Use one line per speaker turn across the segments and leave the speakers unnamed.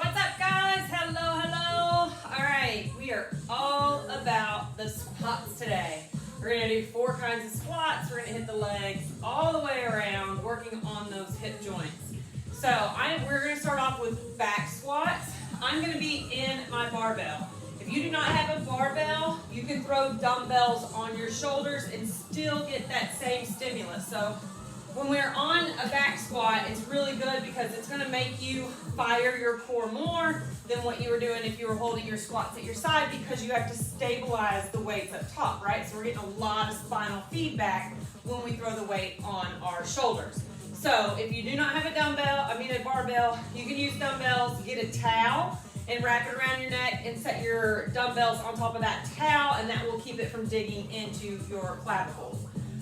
What's up, guys? Hello, hello. All right, we are all about the squats today. We're gonna do 4 kinds of squats. We're gonna hit the legs all the way around, working on those hip joints. So we're gonna start off with back squats. I'm gonna be in my barbell. If you do not have a barbell, you can throw dumbbells on your shoulders and still get that same stimulus. So when we're on a back squat, it's really good because it's going to make you fire your core more than what you were doing if you were holding your squats at your side, because you have to stabilize the weights up top, right? So we're getting a lot of spinal feedback when we throw the weight on our shoulders. So if you do not have a barbell, you can use dumbbells. Get a towel and wrap it around your neck and set your dumbbells on top of that towel, and that will keep it from digging into your clavicles.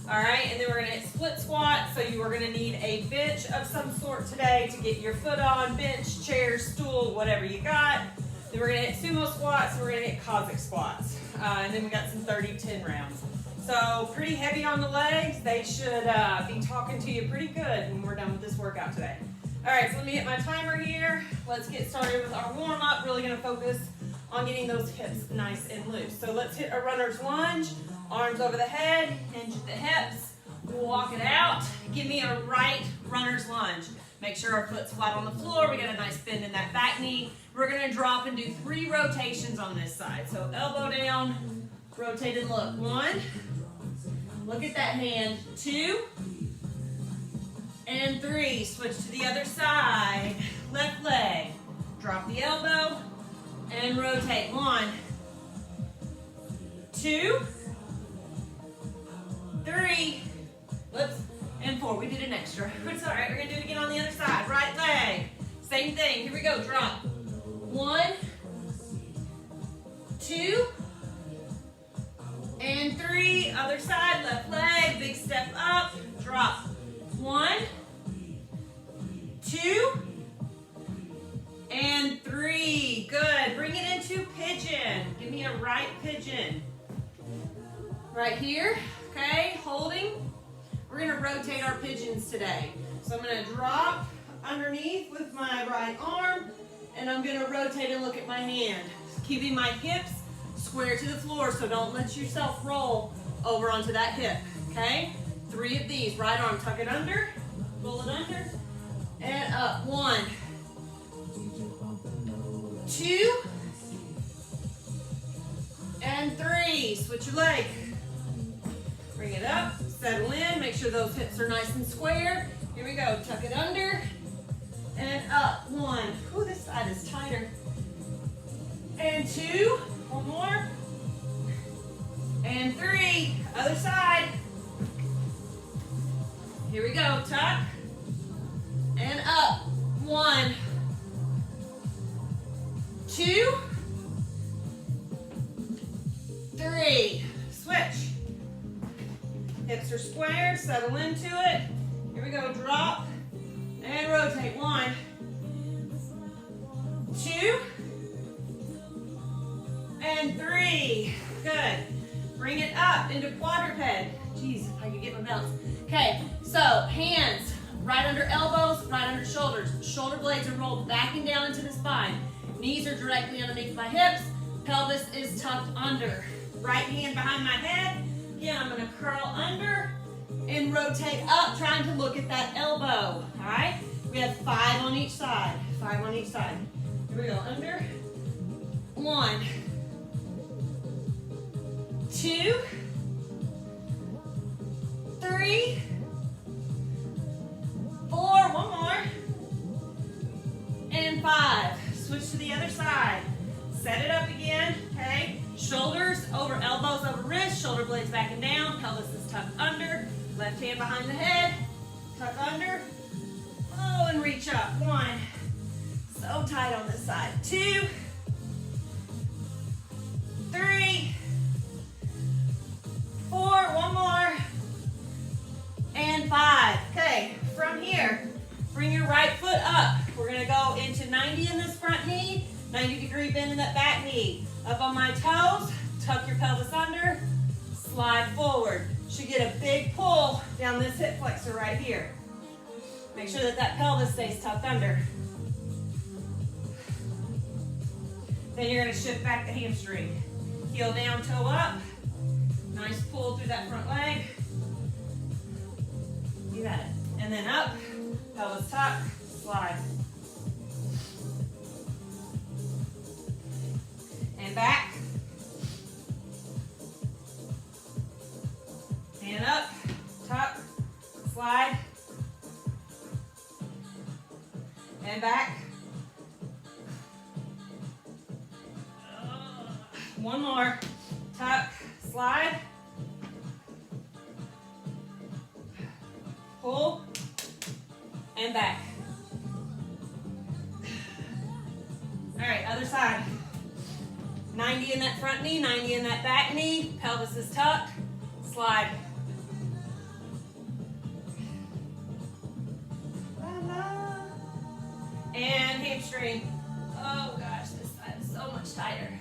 All right, and then we're gonna hit split squat. So you are gonna need a bench of some sort today to get your foot on, bench, chair, stool, whatever you got. Then we're gonna hit sumo squats, and we're gonna hit Cossack squats. And then we got some 30-10 rounds. So pretty heavy on the legs. They should be talking to you pretty good when we're done with this workout today. All right, so let me hit my timer here. Let's get started with our warm up. Really gonna focus on getting those hips nice and loose. So let's hit a runner's lunge. Arms over the head, hinge at the hips, walk it out. Give me a right runner's lunge. Make sure our foot's flat on the floor. We got a nice bend in that back knee. We're gonna drop and do 3 rotations on this side. So elbow down, rotate and look. 1, look at that hand. 2, and 3. Switch to the other side. Left leg, drop the elbow, and rotate. 1, 2, 3, whoops, and 4. We did an extra. It's all right. We're going to do it again on the other side. Right leg. Same thing. Here we go. Drop. 1, 2, and 3. Other side. Left leg. Big step up. Drop. 1, 2, and 3. Good. Bring it into pigeon. Give me a right pigeon. Right here. Okay, holding. We're gonna rotate our pigeons today. So I'm gonna drop underneath with my right arm, and I'm gonna rotate and look at my hand. Keeping my hips square to the floor, so don't let yourself roll over onto that hip, okay? 3 of these. Right arm, tuck it under, pull it under, and up. 1, 2, and 3. Switch your leg. Bring it up, settle in, make sure those hips are nice and square. Here we go, tuck it under, and up. 1, ooh, this side is tighter. And 2, 1 more. And 3, other side. Here we go, tuck, and up. 1, 2, 3, switch. Hips are square, settle into it. Here we go, drop and rotate. 1, 2, and 3. Good. Bring it up into quadruped. Jeez, if I could get my balance. Okay, so hands right under elbows, right under shoulders. Shoulder blades are rolled back and down into the spine. Knees are directly underneath my hips. Pelvis is tucked under. Right hand behind my head. Again, I'm going to curl under and rotate up, trying to look at that elbow. All right? We have 5 on each side. 5 on each side. Here we go. Under. 1, 2, 3, 4. 1 more. And 5. Switch to the other side. Set it up again. Okay? Shoulders over elbows over wrists, shoulder blades back and down, pelvis is tucked under, left hand behind the head, tuck under, oh, and reach up. 1, so tight on this side. 2, 3, 4, 1 more, and 5. Okay, from here, bring your right foot up. We're gonna go into 90 in this front knee, 90-degree bend in that back knee. Up on my toes, tuck your pelvis under, slide forward. Should get a big pull down this hip flexor right here. Make sure that that pelvis stays tucked under. Then you're going to shift back the hamstring. Heel down, toe up. Nice pull through that front leg. You got it. And then up, pelvis tuck, slide. And back. And up, tuck, slide. And back. One more. Tuck, slide. Pull. And back. All right, other side. 90 in that front knee, 90 in that back knee. Pelvis is tucked. Slide. And hamstring. Oh gosh, this side is so much tighter.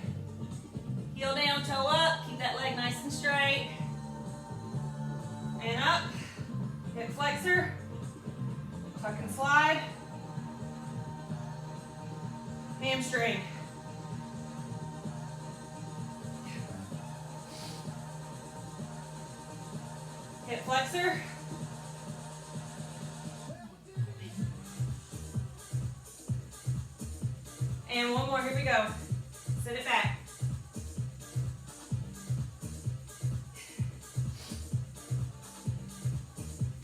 Heel down, toe up. Keep that leg nice and straight. And up. Hip flexor. Tuck and slide. Hamstring. Hip flexor. And one more, here we go. Sit it back.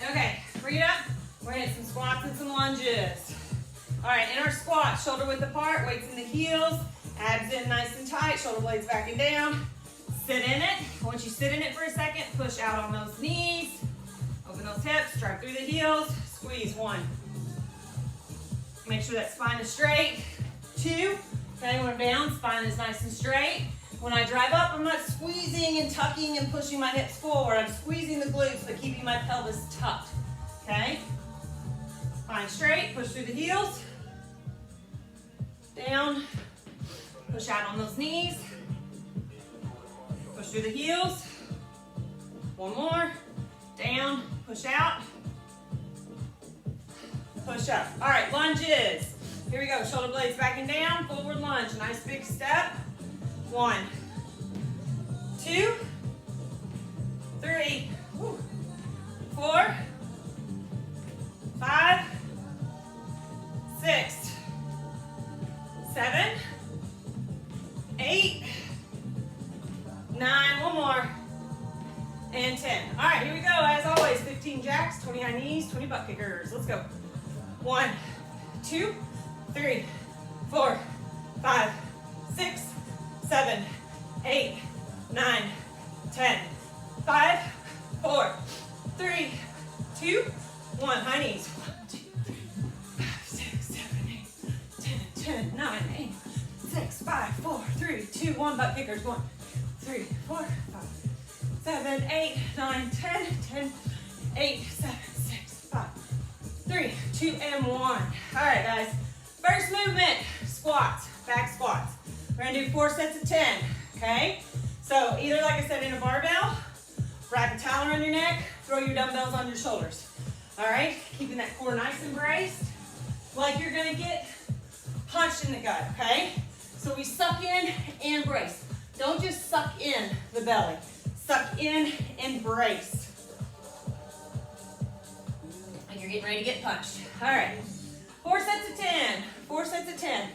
Okay, bring it up. We're gonna hit some squats and some lunges. All right, in our squat, shoulder width apart, weights in the heels, abs in nice and tight, shoulder blades back and down. Sit in it. Once you sit in it for a second, push out on those knees. Open those hips, drive through the heels, squeeze. 1. Make sure that spine is straight. 2, okay, when I'm down, spine is nice and straight. When I drive up, I'm not squeezing and tucking and pushing my hips forward. I'm squeezing the glutes, but keeping my pelvis tucked, okay? Spine straight, push through the heels. Down, push out on those knees. Push through the heels. One more, down, push out. Push up. All right, lunges. Here we go, shoulder blades back and down, forward lunge, nice big step. 1, 2, 3, 4, 5, 6, 7, 8, 9, one more, and 10. All right, here we go, as always, 15 jacks, 20 high knees, 20 butt kickers. Let's go. 1, 2, 3, 4, 5, 6, 7, 8, 9, 10. 5, 4, 3, 2, 1. High knees. 1, 2, 3, 5, 6, 7, 8, 10, 9, 8, 6, 5, 4, 3, 2, 1. Butt kickers. 1, 3, 4, 5, 7, 8, 9, 10, 10, 8, 7, 6, 5, 3, 2, and 1. All right, guys. First movement, squats, back squats. We're gonna do 4 sets of 10, okay? So either, like I said, in a barbell, wrap a towel around your neck, throw your dumbbells on your shoulders. All right, keeping that core nice and braced, like you're gonna get punched in the gut, okay? So we suck in and brace. Don't just suck in the belly. Suck in and brace. Like you're getting ready to get punched. All right, 4 sets of 10, 4 sets of 10.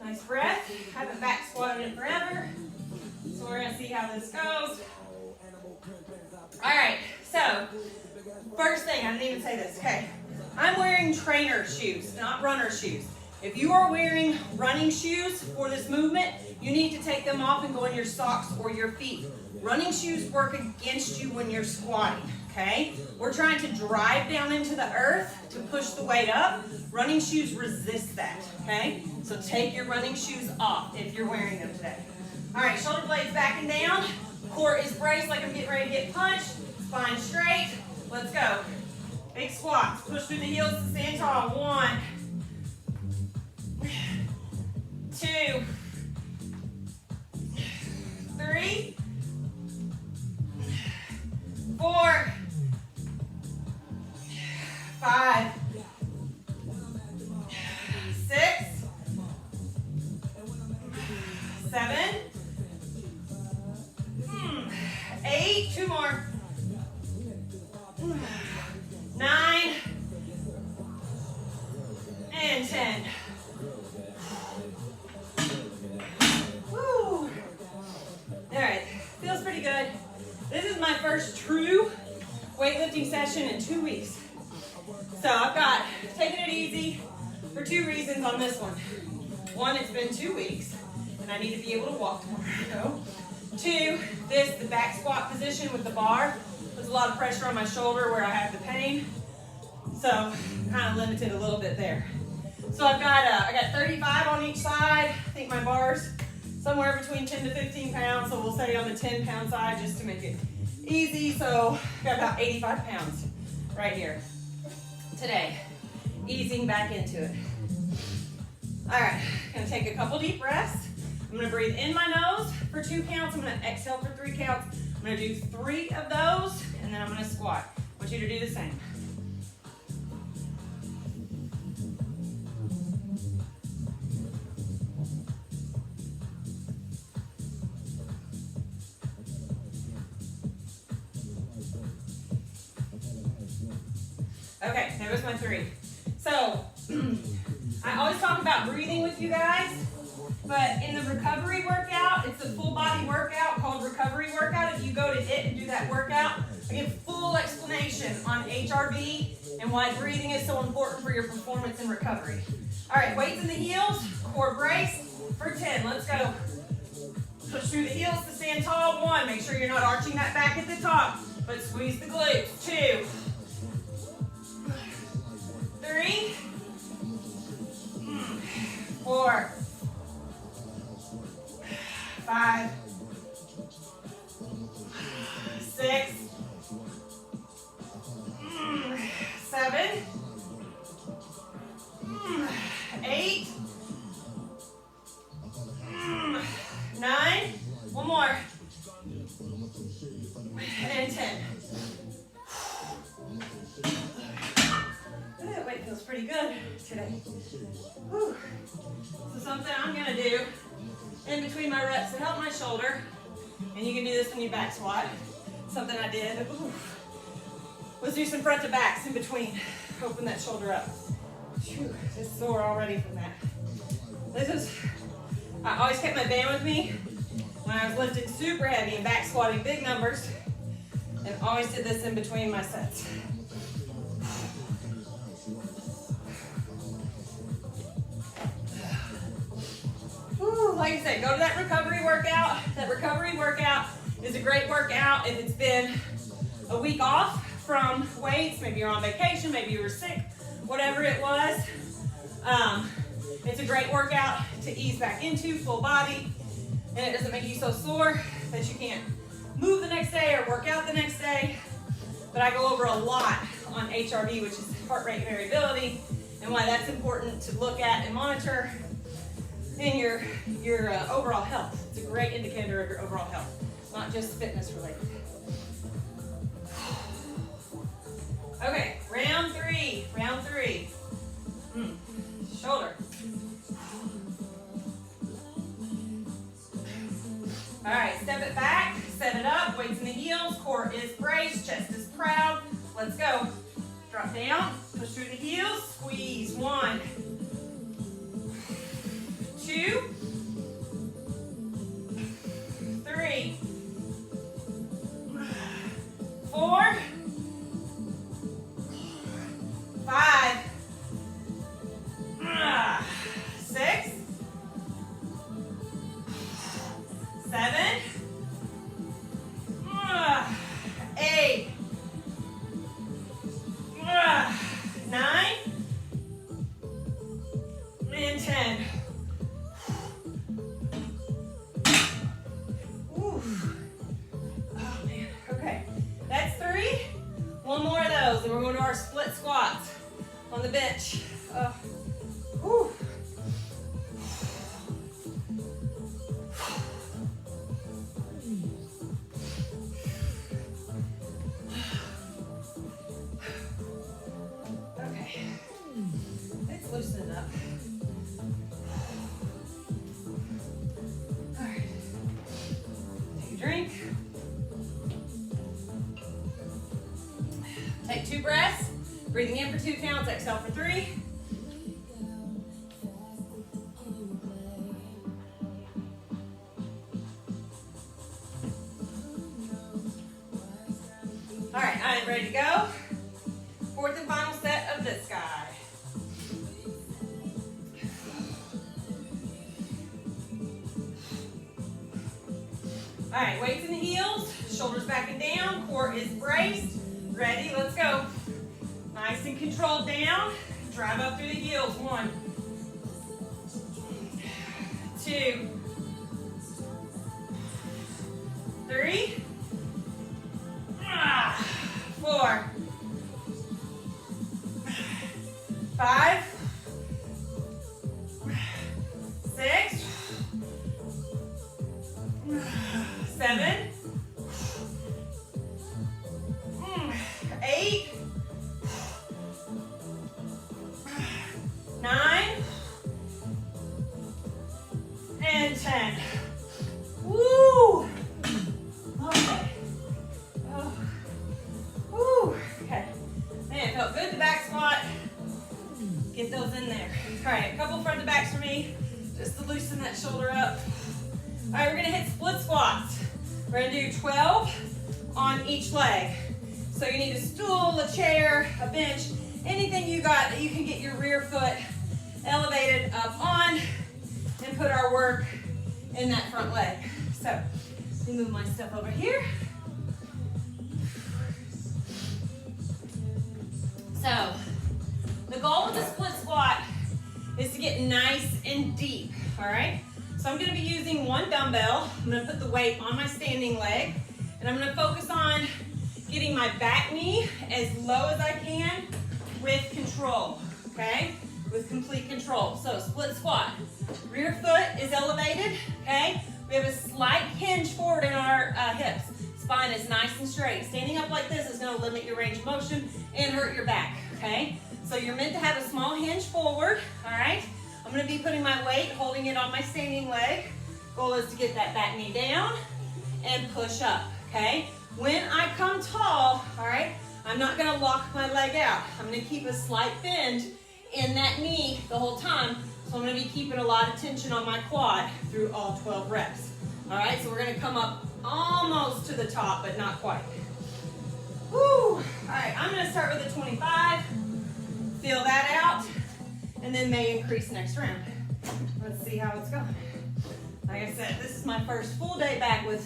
Nice breath. Haven't back squatted in forever. So we're gonna see how this goes. All right, so first thing, I didn't even say this, okay. I'm wearing trainer shoes, not runner shoes. If you are wearing running shoes for this movement, you need to take them off and go in your socks or your feet. Running shoes work against you when you're squatting, okay? We're trying to drive down into the earth to push the weight up. Running shoes resist that, okay? So take your running shoes off if you're wearing them today. All right, shoulder blades back and down. Core is braced like I'm getting ready to get punched. Spine straight. Let's go. Big squats. Push through the heels to stand tall. 1, 2, 3, 4, 5, 6, session in 2 weeks. So I've got taking it easy for 2 reasons on this one. One, it's been 2 weeks, and I need to be able to walk tomorrow. 2, the back squat position with the bar, there's a lot of pressure on my shoulder where I have the pain. So I'm kind of limited a little bit there. So I got 35 on each side. I think my bar's somewhere between 10 to 15 pounds, so we'll say on the 10-pound side just to make it easy. So I've got about 85 pounds right here today, easing back into it. All right, gonna take a couple deep breaths. I'm gonna breathe in my nose for 2 counts. I'm gonna exhale for 3 counts. I'm gonna do 3 of those, and then I'm gonna squat. I want you to do the same. Okay, that was my 3. So, I always talk about breathing with you guys, but in the recovery workout, it's a full body workout called recovery workout. If you go to it and do that workout, I give full explanation on HRV and why breathing is so important for your performance and recovery. All right, weights in the heels, core brace for 10. Let's go. Push through the heels to stand tall. 1, make sure you're not arching that back at the top, but squeeze the glutes. 2, 3, 4, 5, 6, 7, 8, 9, one more, and 10. That weight feels pretty good today. Whew. So something I'm gonna do in between my reps to help my shoulder, and you can do this when you back squat. Something I did, was do some front to backs in between. Open that shoulder up. Whew, it's sore already from that. I always kept my band with me when I was lifting super heavy and back squatting big numbers, and always did this in between my sets. Whew, like I said, go to that recovery workout. That recovery workout is a great workout if it's been a week off from weights. Maybe you're on vacation, maybe you were sick, whatever it was. It's a great workout to ease back into full body, and it doesn't make you so sore that you can't move the next day or work out the next day. But I go over a lot on HRV, which is heart rate variability, and why that's important to look at and monitor in your overall health. It's a great indicator of your overall health, not just fitness related. Okay, round 3. Shoulder. All right, step it back, set it up, weights in the heels, core is braced, chest is proud. Let's go. Drop down, push through the heels, squeeze. 1, 2, 3, 4, 5, 6, 7, 8, 9, and 10. Ooh. Oh man, okay. That's 3. One more of those, and we're going to our split squats on the bench. Whew. Okay, let's loosen it up. All right, take a drink. Take 2 breaths, breathing in for 2 counts, exhale for 3. All right, I am ready to go. All right, weights in the heels, shoulders back and down, core is braced. Ready, let's go. Nice and controlled down. Drive up through the heels. 1, 2, 3, 4, 5, 6, 7, 8, 9, and 10. Woo! Okay. Oh. Woo! Okay. Man, it felt good, the back squat. Get those in there. All right, a couple front to backs for me, just to loosen that shoulder up. All right, we're gonna hit split squats. We're gonna do 12 on each leg. So you need a stool, a chair, a bench, anything you got that you can get your rear foot elevated up on and put our work in that front leg. So let me move my stuff over here. So the goal of the split squat is to get nice and deep, all right? So I'm gonna be using one dumbbell. I'm gonna put the weight on my standing leg, and I'm gonna focus on getting my back knee as low as I can with control, okay? With complete control. So split squat. Rear foot is elevated, okay? We have a slight hinge forward in our hips. Spine is nice and straight. Standing up like this is gonna limit your range of motion and hurt your back, okay? So you're meant to have a small hinge forward, all right? I'm gonna be putting my weight, holding it on my standing leg. Goal is to get that back knee down and push up, okay? When I come tall, all right, I'm not gonna lock my leg out. I'm gonna keep a slight bend in that knee the whole time. So I'm gonna be keeping a lot of tension on my quad through all 12 reps. All right, so we're gonna come up almost to the top, but not quite. Woo! All right, I'm gonna start with a 25. Feel that out, and then may increase next round. Let's see how it's going. Like I said, this is my first full day back with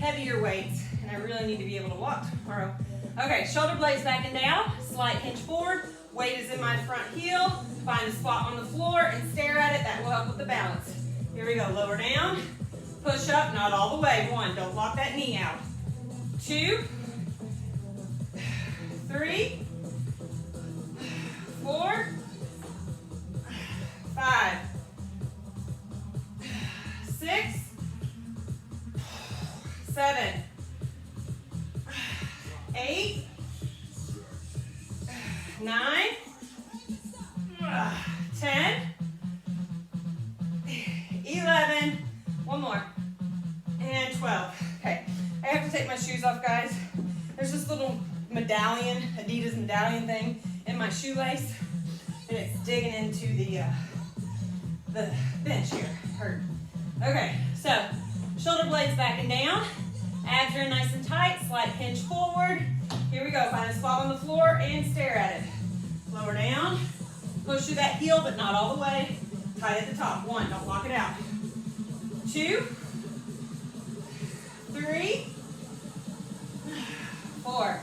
heavier weights, and I really need to be able to walk tomorrow. Okay, shoulder blades back and down, slight hinge forward, weight is in my front heel, find a spot on the floor and stare at it, that will help with the balance. Here we go, lower down, push up, not all the way. 1, don't lock that knee out. 2, 3, 4, 5, 6, 7, 8, 9, 10, 11, one more, and 12. Okay, I have to take my shoes off, guys. There's this little medallion, Adidas medallion thing in my shoelace, and it's digging into the bench here. Hurt. Okay, so shoulder blades back and down, abs are in nice and tight, slight hinge forward. Here we go, find a spot on the floor and stare at it. Lower down, push through that heel, but not all the way. Tight at the top. 1, don't lock it out. 2, 3, 4,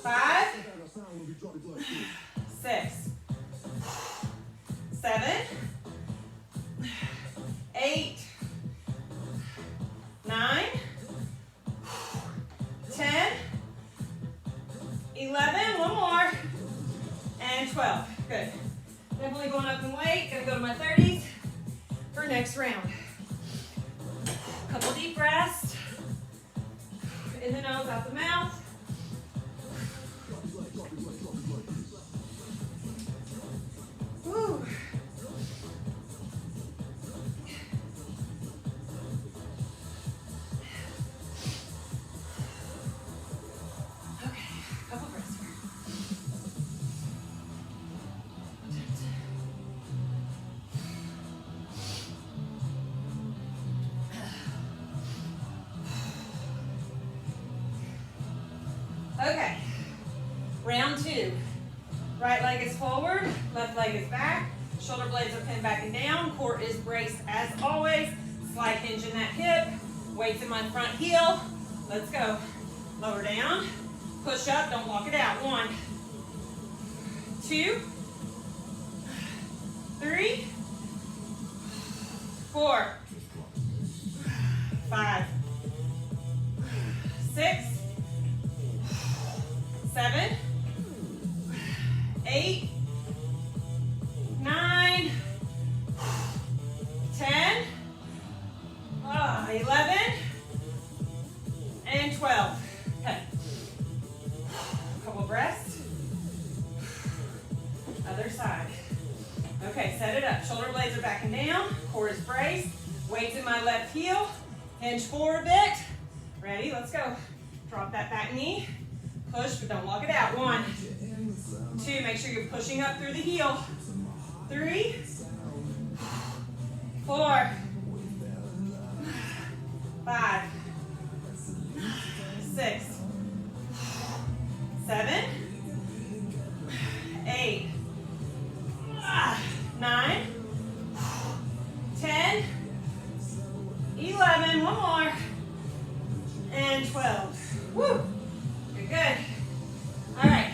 5, 6, 7, 8, 9, 10, 11, one more, and 12. Good. Definitely going up in weight. Gonna go to my 30s for next round. Couple deep breaths. In the nose, out the mouth. Woo. Okay, couple breaths here. Okay, round 2. Right leg is forward, left leg is back. Shoulder blades are pinned back and down. Core is braced as always. Slight hinge in that hip. Weights in my front heel. Let's go. Lower down. Push up. Don't lock it out. 1, 2, 3, 4, 5, 6, 7, 8, 9, 10, 11, and 12. Okay. Couple breaths. Other side. Okay, set it up. Shoulder blades are back and down. Core is braced. Weights in my left heel. Hinge forward a bit. Ready? Let's go. Drop that back knee. Push, but don't lock it out. 1, 2. Make sure you're pushing up through the heel. 3, 4, 5, 6, 7, 8, 9, 10, 11, one more, and 12. Woo! You're good. All right,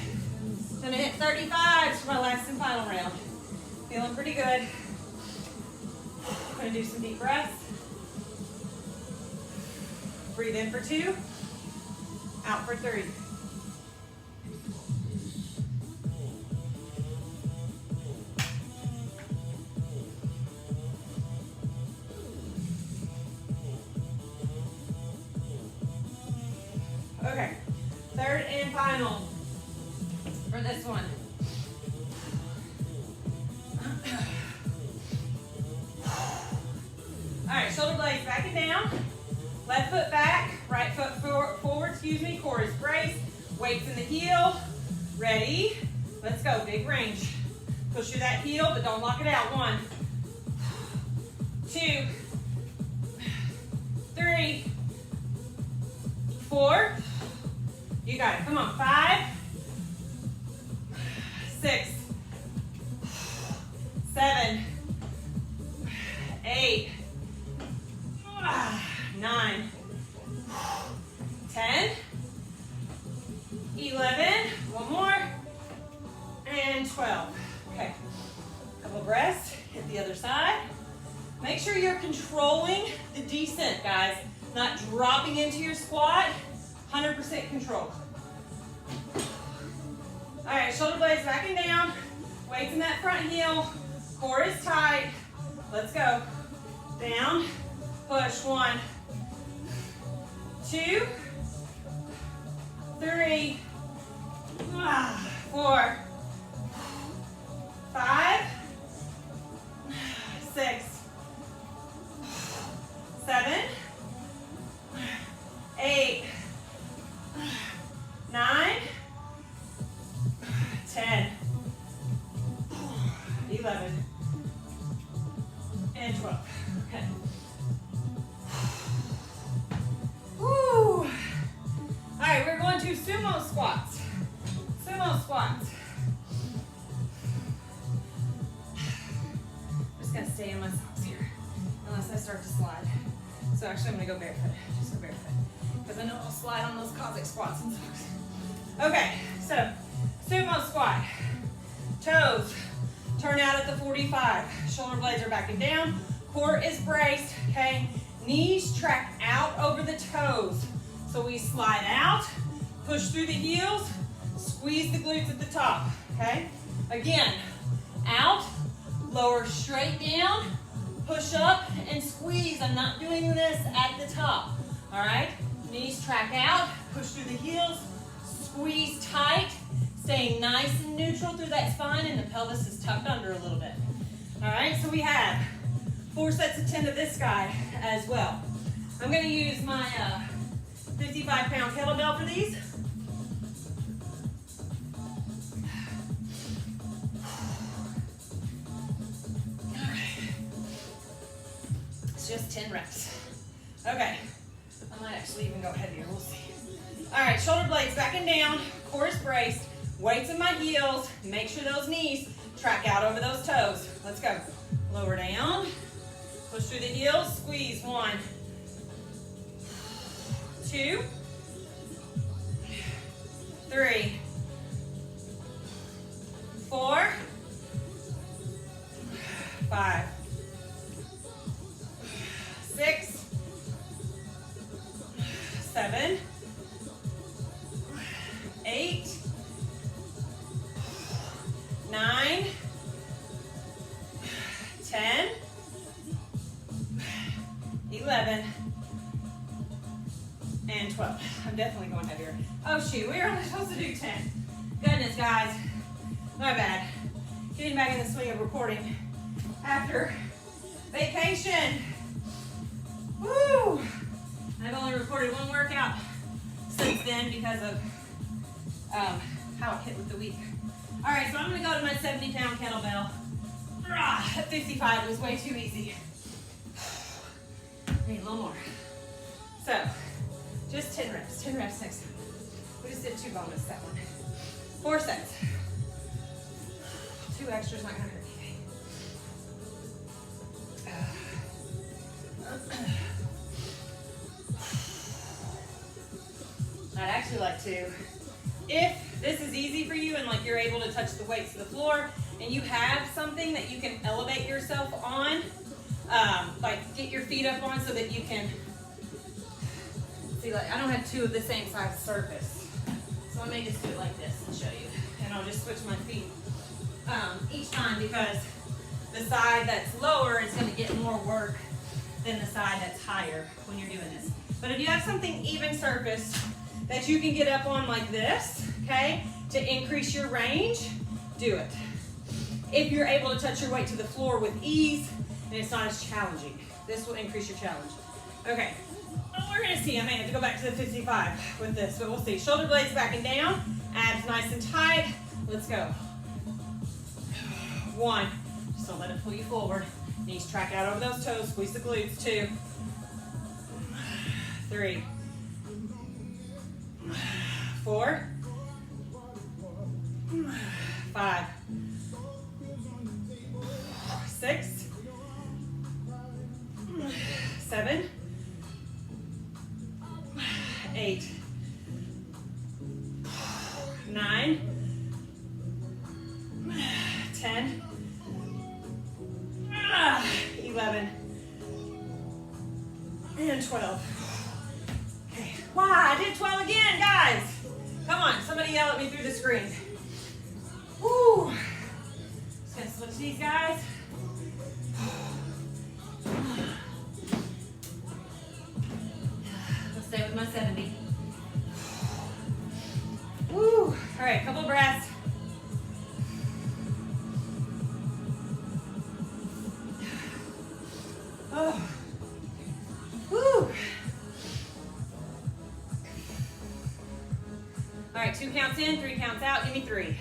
gonna hit 35s for my last and final round. Feeling pretty good. Gonna do some deep breaths. Breathe in for 2, out for 3. Okay, third and final for this one. All right, shoulder blades back and down. Left foot back, right foot forward, core is braced. Weights in the heel. Ready? Let's go, big range. Push through that heel, but don't lock it out. 1, 2, 3, 4. You got it, come on. 5, 6, 7, 8, 9, 10, 11, one more, and 12. Okay, couple breaths, hit the other side. Make sure you're controlling the descent, guys, not dropping into your squat, 100% control. All right, shoulder blades back and down, weights in that front heel, core is tight. Let's go. Down, push. 1, 2, 3, 4, 5, 6, 7, 8, 9, 10, 11, and 12. Okay. Woo. All right, we're going to sumo squats. Sumo squats. I'm just gonna stay in my socks here, unless I start to slide. So actually, I'm gonna go barefoot. Just go barefoot, because I know I'll slide on those Cossack squats and socks. Okay, so sumo squat. Toes turn out at the 45. Shoulder blades are back and down. Core is braced. Okay, knees track out over the toes. So we slide out, push through the heels, squeeze the glutes at the top. Okay, again, out, lower straight down, push up and squeeze. I'm not doing this at the top. All right, knees track out, push through the heels, squeeze tight, staying nice and neutral through that spine, and the pelvis is tucked under a little bit. All right, so we have 4 sets of 10 of this guy as well. I'm gonna use my 55-pound kettlebell for these. All right. It's just 10 reps. Okay, I might actually even go heavier, we'll see. All right, shoulder blades back and down, core is braced, weights in my heels, make sure those knees track out over those toes. Let's go. Lower down, push through the heels, squeeze. 1, 2, 3, 4, 5, 6, 7, 8, 9, 10, 11, and 12. I'm definitely going heavier. Oh shoot, we were only supposed to do 10. Goodness, guys. My bad. Getting back in the swing of recording after vacation. Woo! I've only recorded one workout since then because of how it hit with the week. All right, so I'm gonna go to my 70-pound kettlebell. At 55, it was way too easy. I need a little more. So, just 10 reps. 10 reps next time. We just did 2 bonus that one. 4 sets. 2 extras not gonna hurt anything. I'd actually like to, if this is easy for you and like you're able to touch the weights to the floor and you have something that you can elevate yourself on, like get your feet up on so that you can, see, like I don't have 2 of the same size surface. So I may just do it like this and show you. And I'll just switch my feet each time because the side that's lower is going to get more work than the side that's higher when you're doing this. But if you have something even surface that you can get up on like this, okay, to increase your range, do it. If you're able to touch your weight to the floor with ease and it's not as challenging, this will increase your challenge. Okay, well, we're gonna see. I may have to go back to the 55 with this, but we'll see. Shoulder blades back and down, abs nice and tight. Let's go. 1, just don't let it pull you forward. Knees track out over those toes, squeeze the glutes. 2, 3, 4, 5, 6, 7, 8, 9, 10, 11, and 12. Okay. Wow, I did 12 again, guys. Come on, somebody yell at me through the screen. Woo. Just gonna switch these guys. Let's stay with my 70. Woo. All right, couple breaths. Oh. Woo. All right, 2 counts in, 3 counts out. Give me 3.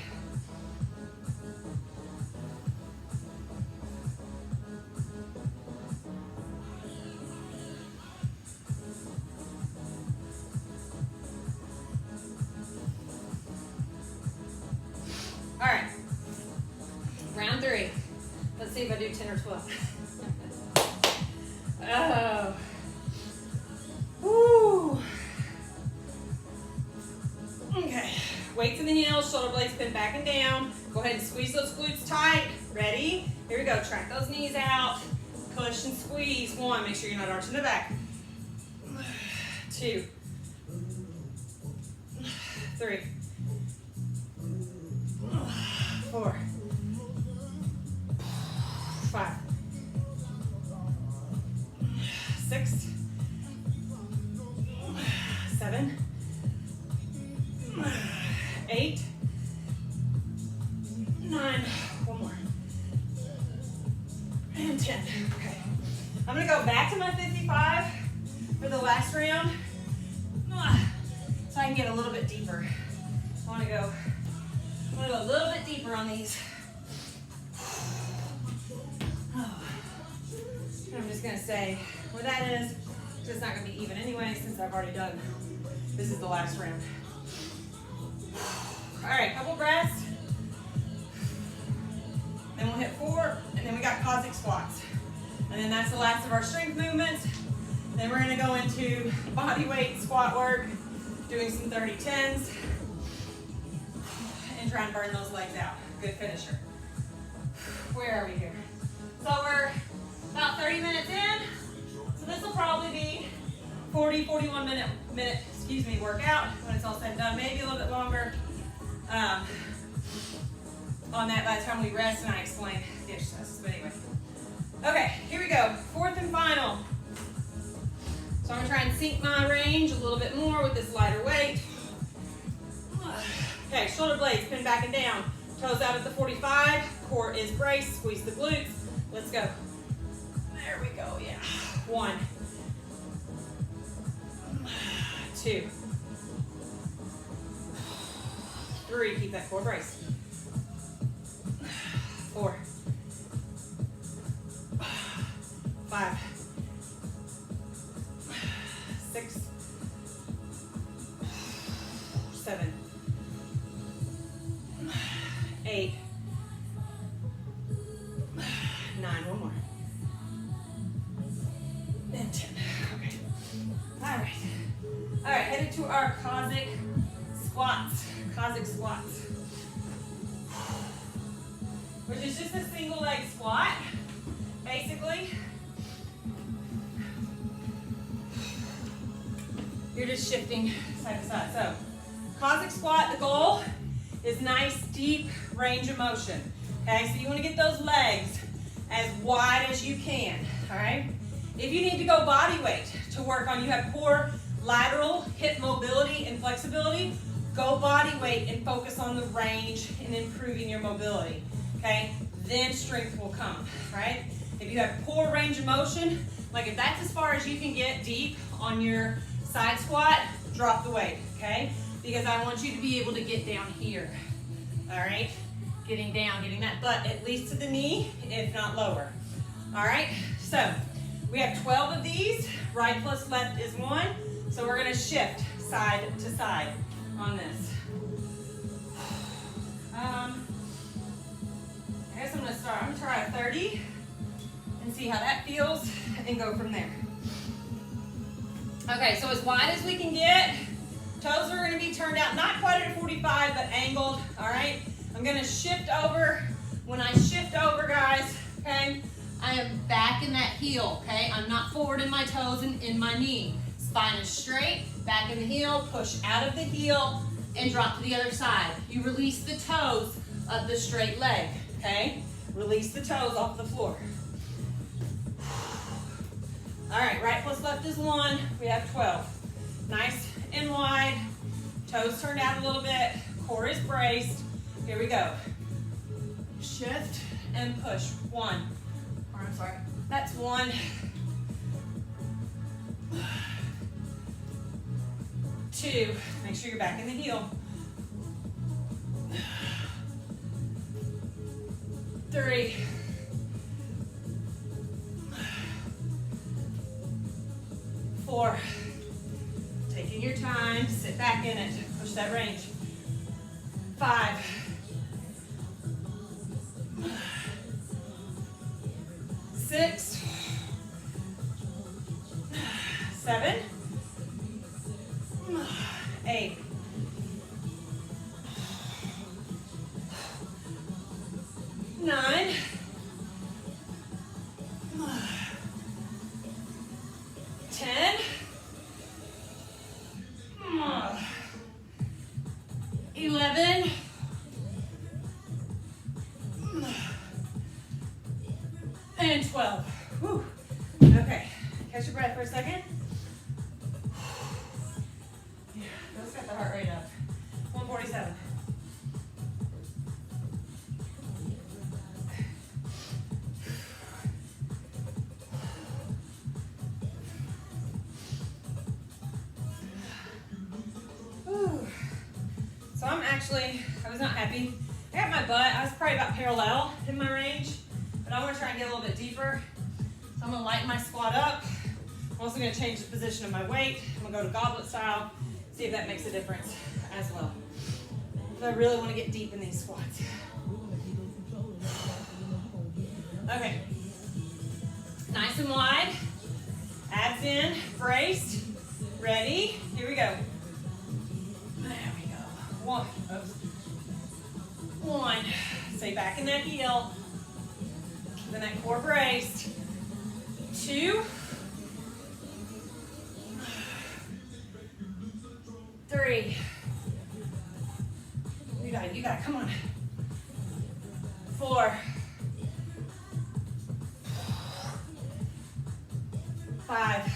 All right, round 3. Let's see if I do 10 or 12. Oh. Woo. Okay. Weights in the heels, shoulder blades pin back and down. Go ahead and squeeze those glutes tight. Ready? Here we go. Track those knees out. Push and squeeze. 1. Make sure you're not arching the back. 2. 3. 4. 5. 6. 7. 8. 9. One more. And 10. Okay. I'm going to go back to my 55 for the last round so I can get a little bit deeper. I want to go a little bit deeper on these. I'm just going to say where that is. It's not going to be even anyway since I've already done. This is the last round. All right, couple breaths. Then we'll hit 4, and then we got Cossack squats. And then that's the last of our strength movements. Then we're gonna go into body weight squat work, doing some 30-10s, and try and burn those legs out. Good finisher. Where are we here? So we're about 30 minutes in. So this will probably be 41 minute workout when it's all said and done. Maybe a little bit longer on that by the time we rest and I explain the exercises. But anyway. Okay, here we go. Fourth and final. So I'm gonna try and sink my range a little bit more with this lighter weight. Okay, shoulder blades pin back and down. Toes out at the 45. Core is braced. Squeeze the glutes. Let's go. There we go, yeah. 1, 2, 3. Keep that core braced. 4, 5, 6, 7, 8, 9. One more. And 10. Okay. All right. All right. Headed to our Cossack squats. Cossack squats, which is just a single leg squat, basically. You're just shifting side to side. So, Cossack squat, the goal is nice, deep range of motion. Okay, so you want to get those legs as wide as you can, all right? If you need to go body weight to work on, you have poor lateral hip mobility and flexibility, go body weight and focus on the range and improving your mobility, okay? Then strength will come, right? If you have poor range of motion, like if that's as far as you can get deep on your side squat, drop the weight, okay? Because I want you to be able to get down here, all right? Getting down, getting that butt at least to the knee, if not lower, all right? So we have 12 of these. Right plus left is 1. So we're gonna shift side to side on this. I guess I'm gonna start. I'm gonna try a 30 and see how that feels and go from there. Okay, so as wide as we can get. Toes are gonna be turned out, not quite at a 45, but angled, all right? I'm gonna shift over. When I shift over, guys, okay, I am back in that heel, okay? I'm not forward in my toes and in my knee. Spine is straight, back in the heel, push out of the heel, and drop to the other side. You release the toes of the straight leg, okay? Release the toes off the floor. All right, right plus left is 1. We have 12. Nice and wide. Toes turned out a little bit. Core is braced. Here we go. Shift and push. 1. Or I'm sorry. That's 1. 2. Make sure you're back in the heel. 3. 4. Taking your time, sit back in it, push that range. 5. 6. 7. 8. 9. 10. 11. 12. Whew. Okay, catch your breath for a second. Yeah, let's get the heart rate up. 147. So I was not happy. I got my butt, I was probably about parallel in my range, but I want to try and get a little bit deeper. So I'm going to lighten my squat up. I'm also going to change the position of my weight. I'm going to go to goblet style, see if that makes a difference as well. So I really want to get deep in these squats. Okay. Nice and wide. Abs in, braced, ready. Here we go. There we go. One. Oops. One. Stay back in that heel. Keeping that core braced. 2. 3. You got it, come on. 4. 5.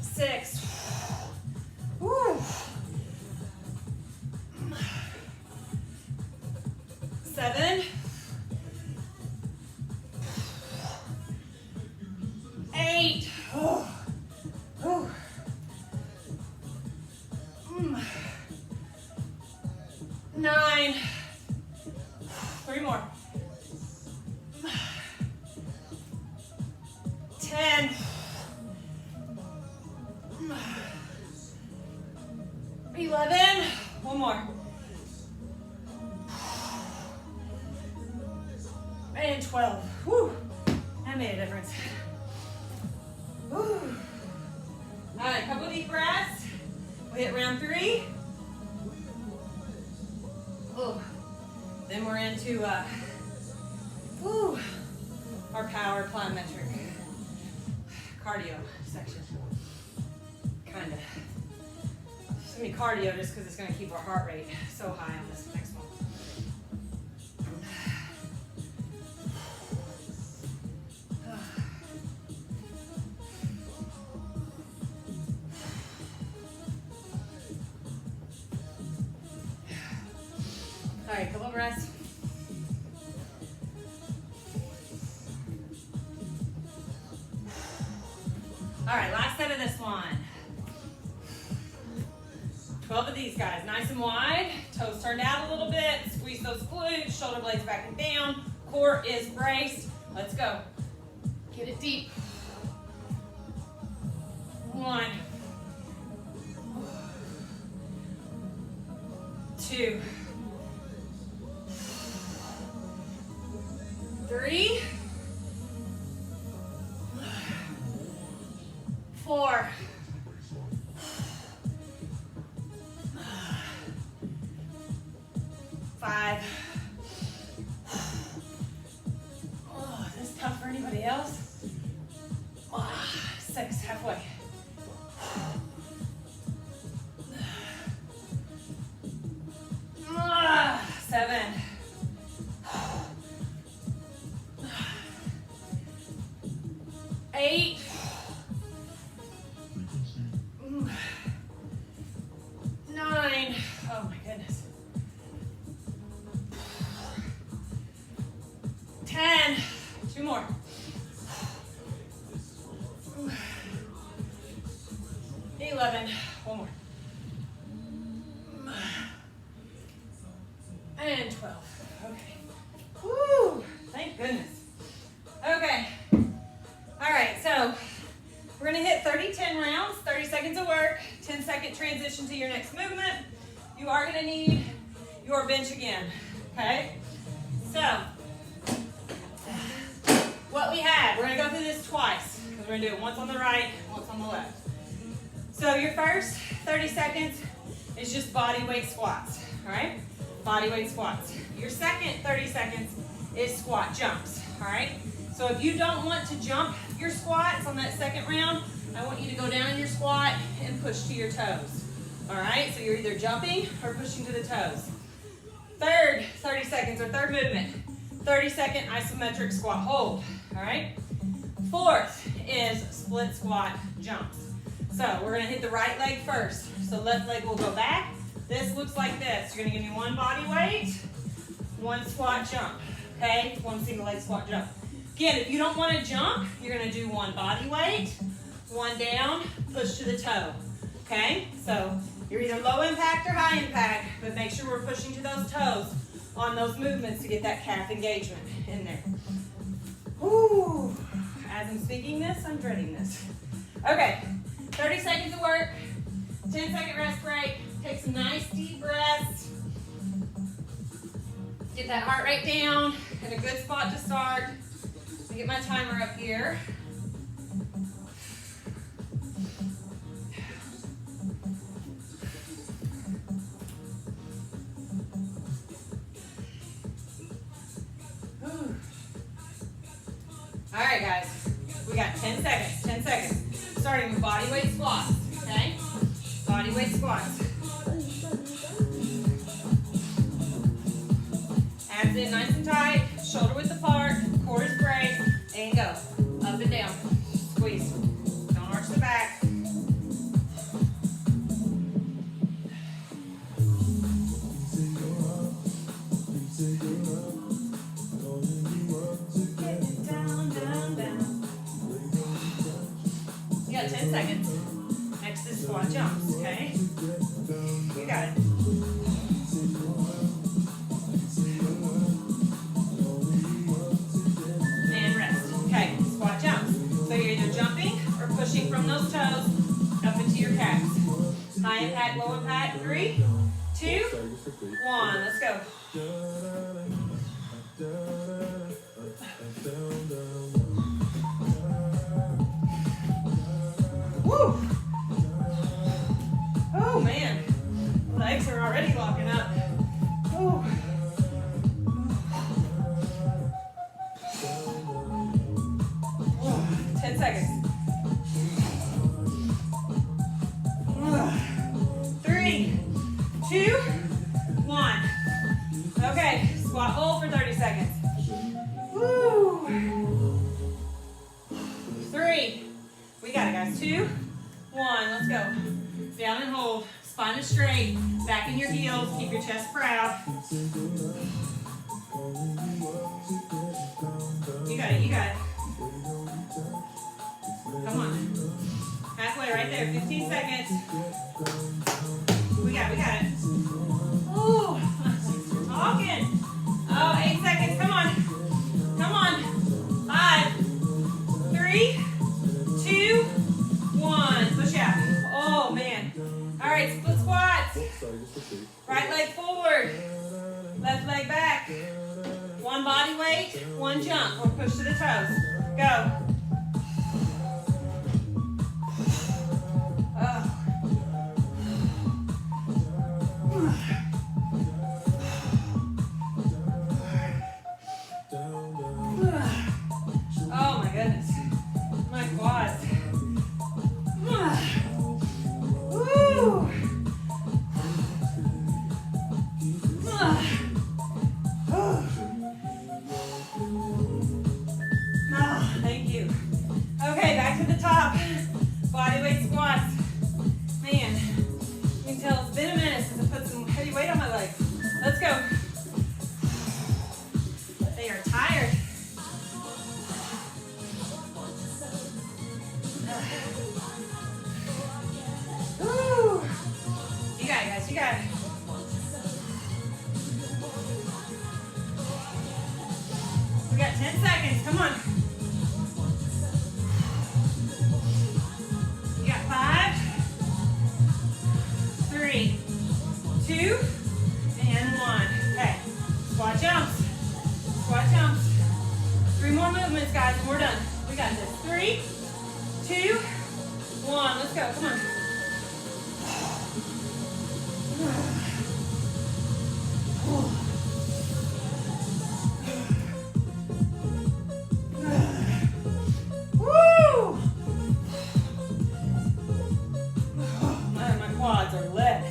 6. Woo. 7. 8. 9. 3 more. 10. 11. One more. And 12. Whew. That made a difference. Whew. All right, couple of deep breaths. We hit round 3. Oh. Then we're into our power plyometric cardio section. Kind of. It's going to be cardio just because it's going to keep our heart rate so high on this next one. All right, couple of breaths. All right, last set of this one. 12 of these guys, nice and wide, toes turned out a little bit, squeeze those glutes, shoulder blades back and down, core is braced. Let's go. Get it deep. 1. 2. 3. 4. 5. Oh, is this tough for anybody else? 6, halfway. 7. 8. 9. Oh my goodness. 10. 2 more. 11. 1 more. And 12. Okay. Woo! Thank goodness. Okay. All right, so we're going to hit 30-10 rounds, 30 seconds of work, 10-second transition to your next movement. You are going to need your bench again, okay? So, what we have, we're going to go through this twice, because we're going to do it once on the right, once on the left. So your first 30 seconds is just body weight squats, all right? Body weight squats. Your second 30 seconds is squat jumps, all right? So if you don't want to jump your squats on that second round, I want you to go down in your squat and push to your toes, all right? So you're either jumping or pushing to the toes. Third 30 seconds, or third movement, 30-second isometric squat hold, all right? Fourth is split squat jumps. So we're gonna hit the right leg first. So left leg will go back. This looks like this. You're gonna give me one body weight, one squat jump, okay? One single leg squat jump. Again, if you don't wanna jump, you're gonna do one body weight, one down, push to the toe, okay? So you're either low impact or high impact, but make sure we're pushing to those toes on those movements to get that calf engagement in there. Whew. As I'm speaking this, I'm dreading this. Okay, 30 seconds of work, 10-second rest break. Take some nice deep breaths. Get that heart rate down in a good spot to start. get my timer up here. All right, guys, we got 10 seconds, 10 seconds. Starting with body weight squats, okay? Body weight squats. Abs in nice and tight, shoulder width apart, core is great, and go. Up and down, squeeze. Don't arch the back. You got 10 seconds. Next is squat jumps, okay? You got it. And rest. Okay, squat jumps. So you're either jumping or pushing from those toes up into your calves. High impact, low impact. 3, 2, 1. Let's go. Woo! Oh man, legs are already locking up. Ooh. 10 seconds. 3, 2, 1. Okay, squat hold for 30 seconds. Woo! 3. We got it, guys. 2, 1. Let's go. Down and hold. Spine is straight. Back in your heels. Keep your chest proud. You got it. You got it. Come on. Halfway right there. 15 seconds. We got it. We got it. Ooh. We're talking. Oh, 8 seconds. Come on. Come on. 5, 3, 2, 1. Push out. Oh, man. All right, split squats. Right leg forward. Left leg back. One body weight, one jump, or push to the toes. Go. Oh. Oh my goodness. My quads. Woo! Thank you. Okay, back to the top. Body weight squats. Man, you can tell it's been a minute since I put some heavy weight on my legs. Let's go. They are tired. Woo! You got it, guys. You got it. We got 10 seconds. Come on. You got 5, 3, 2, and 1. Okay. Squat jumps. Squat jumps. 3 more movements, guys, and we're done. We got this. 3, 2, 1. Let's go. Come on. Woo! Man, my quads are lit.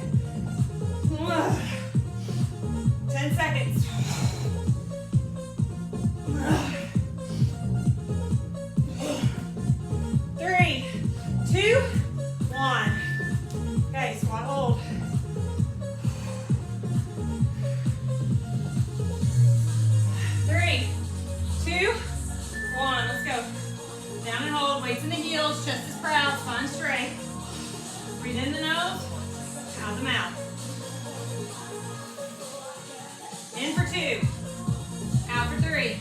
10 seconds. 3, 2, 1. Okay, squat hold. 3, 2, 1. Let's go. Down and hold. Weights in the heels. Chest is proud. Spine straight. Breathe in the nose. Out the mouth. In for 2. Out for 3.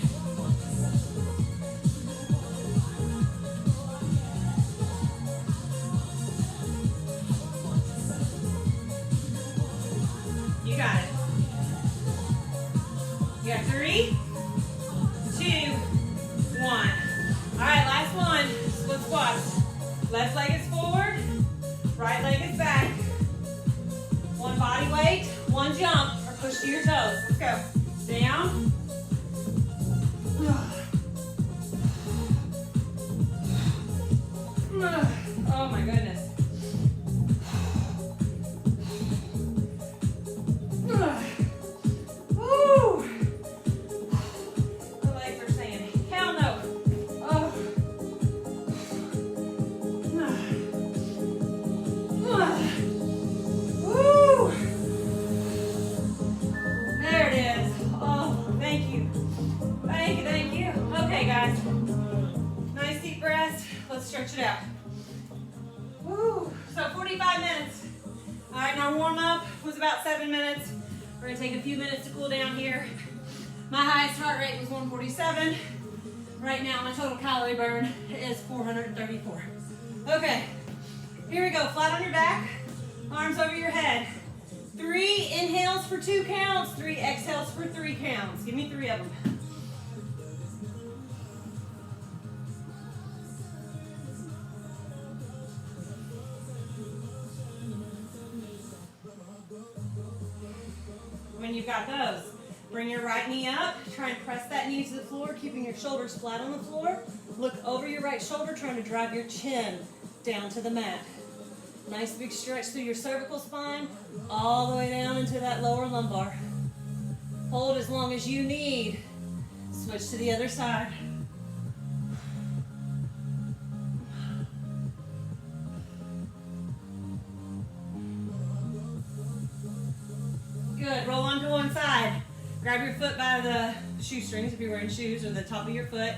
You got it. You got 3, 2, 1. weight, one jump, or push to your toes. Let's go. Down. Oh my goodness. Woo! The legs are saying, hell no. Oh. Woo! There it is. Oh, thank you. Thank you, thank you. Okay, guys. Nice deep breaths. Let's stretch it out. Woo! So 45 minutes. All right, and our warm-up was about 7 minutes. We're gonna take a few minutes to cool down here. My highest heart rate was 147. Right now, my total calorie burn is 434. Okay, here we go. Flat on your back, arms over your head. 3 inhales for 2 counts, 3 exhales for 3 counts. Give me 3 of them. When you've got those, bring your right knee up. Try and press that knee to the floor, keeping your shoulders flat on the floor. Look over your right shoulder, trying to drive your chin down to the mat. Nice big stretch through your cervical spine, all the way down into that lower lumbar. Hold as long as you need. Switch to the other side. Good, roll onto one side. Grab your foot by the shoestrings if you're wearing shoes, or the top of your foot.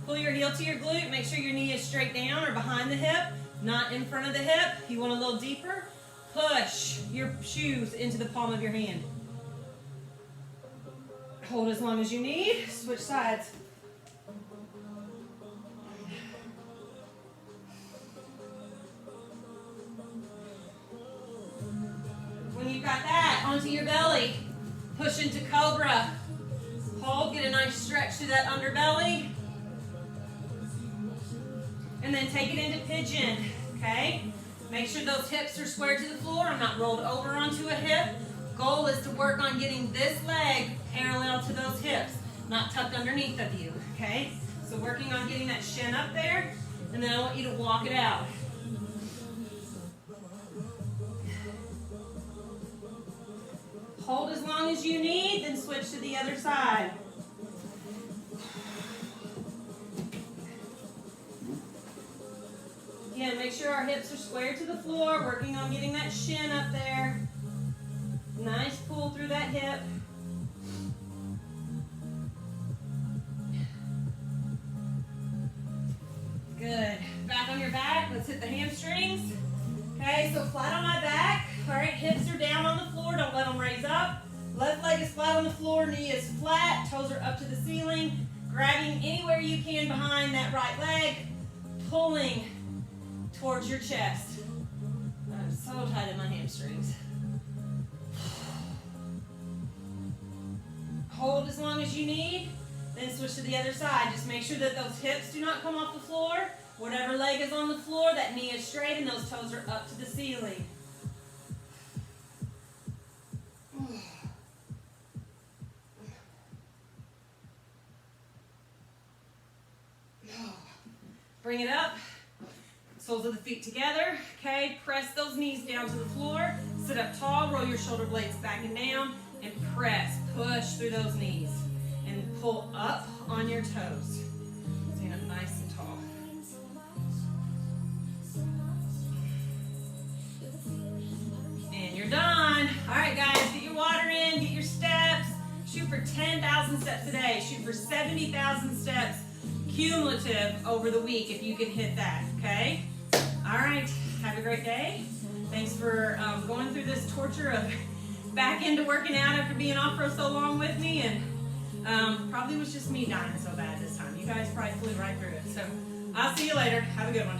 Pull your heel to your glute. Make sure your knee is straight down or behind the hip, not in front of the hip. You want a little deeper. Push your shoes into the palm of your hand. Hold as long as you need. Switch sides. When you've got that, onto your belly. Push into cobra. Hold, get a nice stretch through that underbelly. And then take it into pigeon, okay? Make sure those hips are squared to the floor. I'm not rolled over onto a hip. Goal is to work on getting this leg parallel to those hips, not tucked underneath of you, okay? So working on getting that shin up there, and then I want you to walk it out. Hold as long as you need, then switch to the other side. Again, make sure our hips are squared to the floor, working on getting that shin up there. Nice pull through that hip. Good. Back on your back, let's hit the hamstrings. Okay, so flat on my back. All right, hips are down on the floor, don't let them raise up. Left leg is flat on the floor, knee is flat, toes are up to the ceiling. Grabbing anywhere you can behind that right leg, pulling towards your chest. I'm so tight in my hamstrings. Hold as long as you need, then switch to the other side. Just make sure that those hips do not come off the floor. Whatever leg is on the floor, that knee is straight and those toes are up to the ceiling. Bring it up. Soles of the feet together, okay? Press those knees down to the floor. Sit up tall, roll your shoulder blades back and down, and press, push through those knees. And pull up on your toes. Stand up nice and tall. And you're done. All right, guys, get your water in, get your steps. Shoot for 10,000 steps a day. Shoot for 70,000 steps cumulative over the week if you can hit that, okay? All right, have a great day. Thanks for going through this torture of back into working out after being off for so long with me, and probably was just me dying so bad this time. You guys probably flew right through it. So I'll see you later. Have a good one.